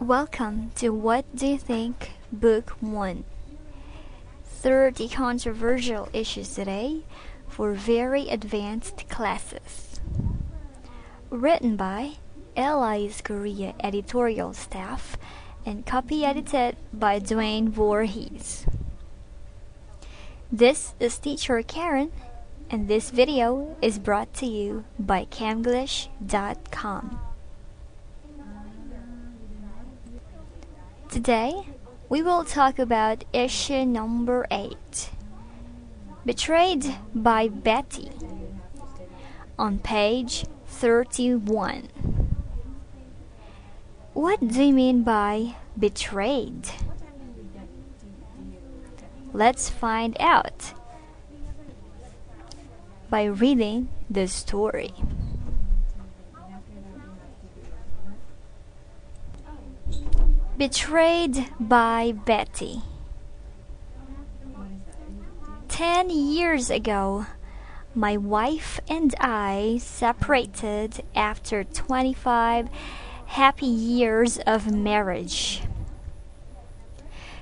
Welcome to What Do You Think? Book 1. 30 controversial issues today for very advanced classes. Written by LI's Korea editorial staff and copy edited by Dwayne Voorhees. This is Teacher Karen, and this video is brought to you by Camglish.com. Today, we will talk about issue number 8, Betrayed by Betty, on page 31. What do you mean by betrayed? Let's find out by reading the story. Betrayed by Betty. 10 years ago, my wife and I separated after 25 happy years of marriage.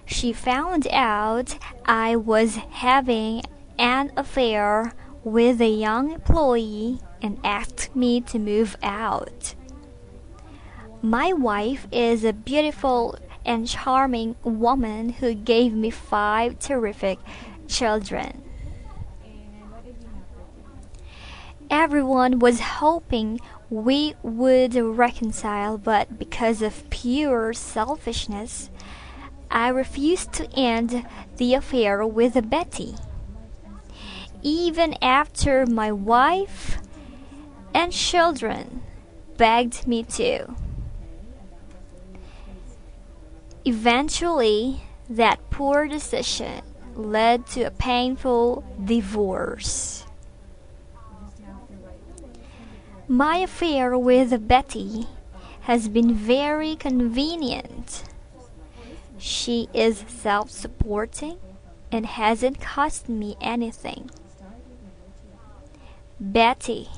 She found out I was having an affair with a young employee and asked me to move out. My wife is a beautiful and charming woman who gave me 5 terrific children. Everyone was hoping we would reconcile, but because of pure selfishness, I refused to end the affair with Betty, even after my wife and children begged me to. Eventually, that poor decision led to a painful divorce. My affair with Betty has been very convenient. She is self-supporting and hasn't cost me anything. Betty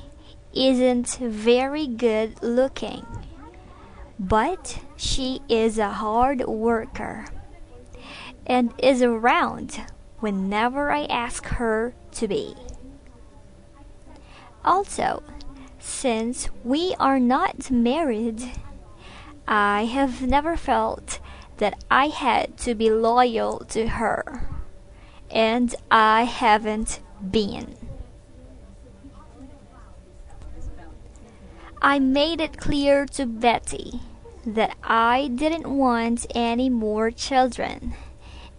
isn't very good looking, but she is a hard worker and is around whenever I ask her to be. Also, since we are not married, I have never felt that I had to be loyal to her, and I haven't been. I made it clear to Betty that I didn't want any more children,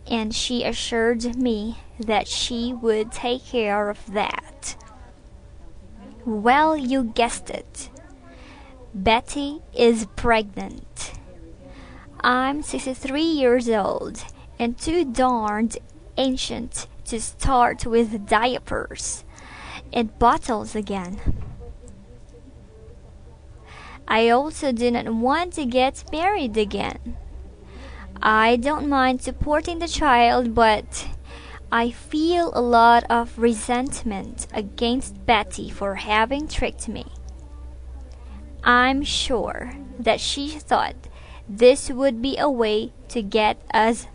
and she assured me that she would take care of that. Well, you guessed it. Betty is pregnant. I'm 63 years old and too darned ancient to start with diapers and bottles again. I also do not want to get married again. I don't mind supporting the child, but I feel a lot of resentment against Betty for having tricked me. I'm sure that she thought this would be a way to get us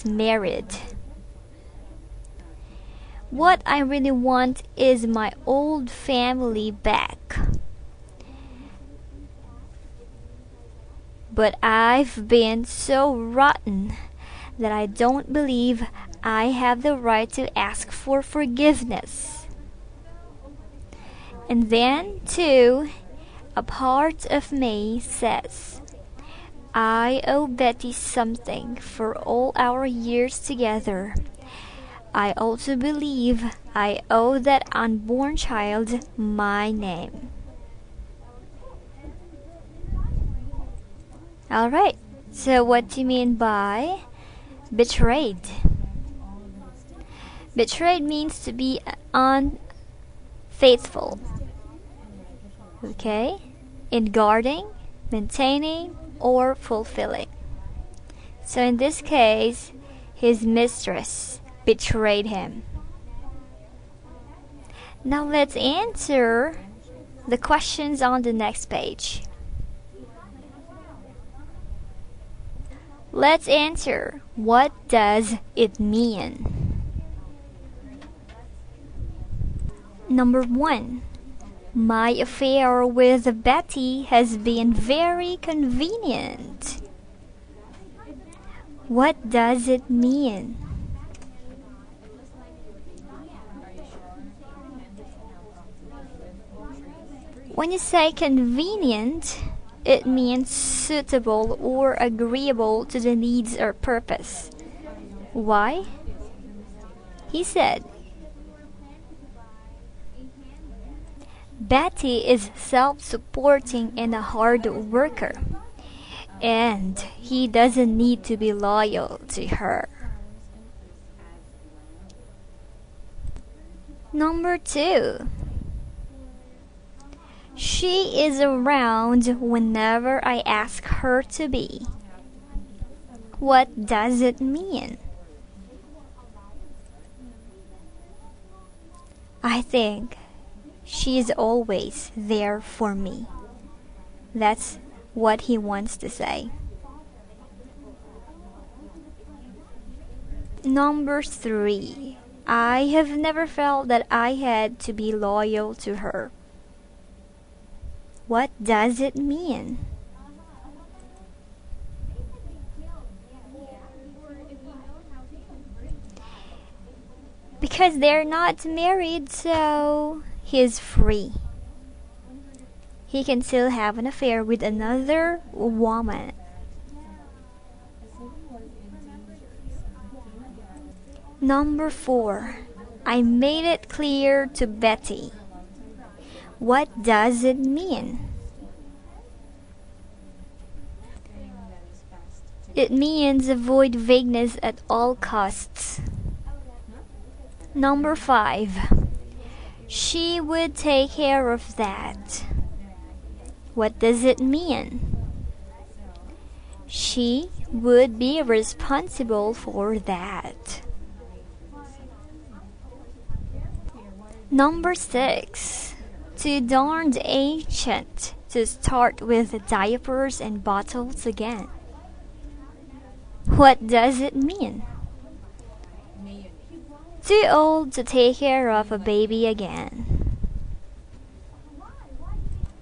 married. What I really want is my old family back. But I've been so rotten that I don't believe I have the right to ask for forgiveness. And then, too, a part of me says, I owe Betty something for all our years together. I also believe I owe that unborn child my name. Alright, so what do you mean by betrayed? Betrayed means to be unfaithful. Okay? In guarding, maintaining, or fulfilling. So in this case, his mistress betrayed him. Now let's answer the questions on the next page. Let's answer. What does it mean? Number 1. My affair with Betty has been very convenient. What does it mean? When you say convenient, it means suitable or agreeable to the needs or purpose. Why? He said, Betty is self-supporting and a hard worker, and he doesn't need to be loyal to her. Number 2. She is around whenever I ask her to be. What does it mean? I think she is always there for me. That's what he wants to say. Number 3. I have never felt that I had to be loyal to her. What does it mean? Because they're not married, so he's free. He can still have an affair with another woman. Number 4. I made it clear to Betty. What does it mean? It means avoid vagueness at all costs. Number 5. She would take care of that. What does it mean? She would be responsible for that. Number 6. Too darned ancient to start with diapers and bottles again. What does it mean? Too old to take care of a baby again.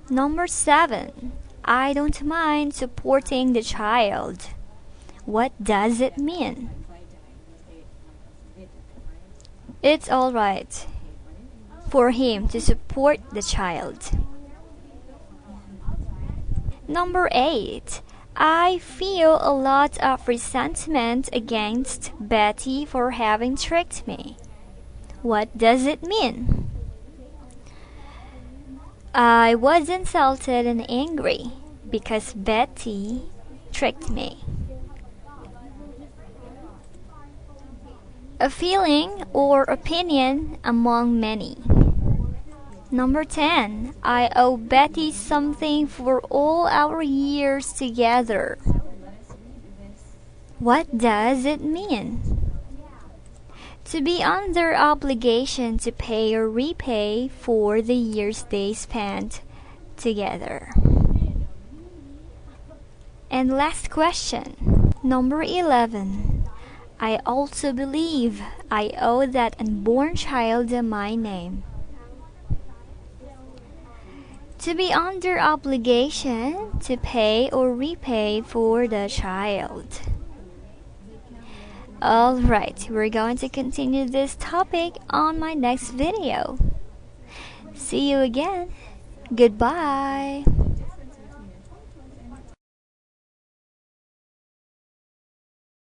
Number 7. I don't mind supporting the child. What does it mean? It's alright for him to support the child. Number 8. I feel a lot of resentment against Betty for having tricked me. What does it mean? I was insulted and angry because Betty tricked me. A feeling or opinion among many. Number 10. I owe Betty something for all our years together. What does it mean? To be under obligation to pay or repay for the years they spent together. And last question. Number 11. I also believe I owe that unborn child my name. To be under obligation to pay or repay for the child. Alright, we're going to continue this topic on my next video. See you again. Goodbye.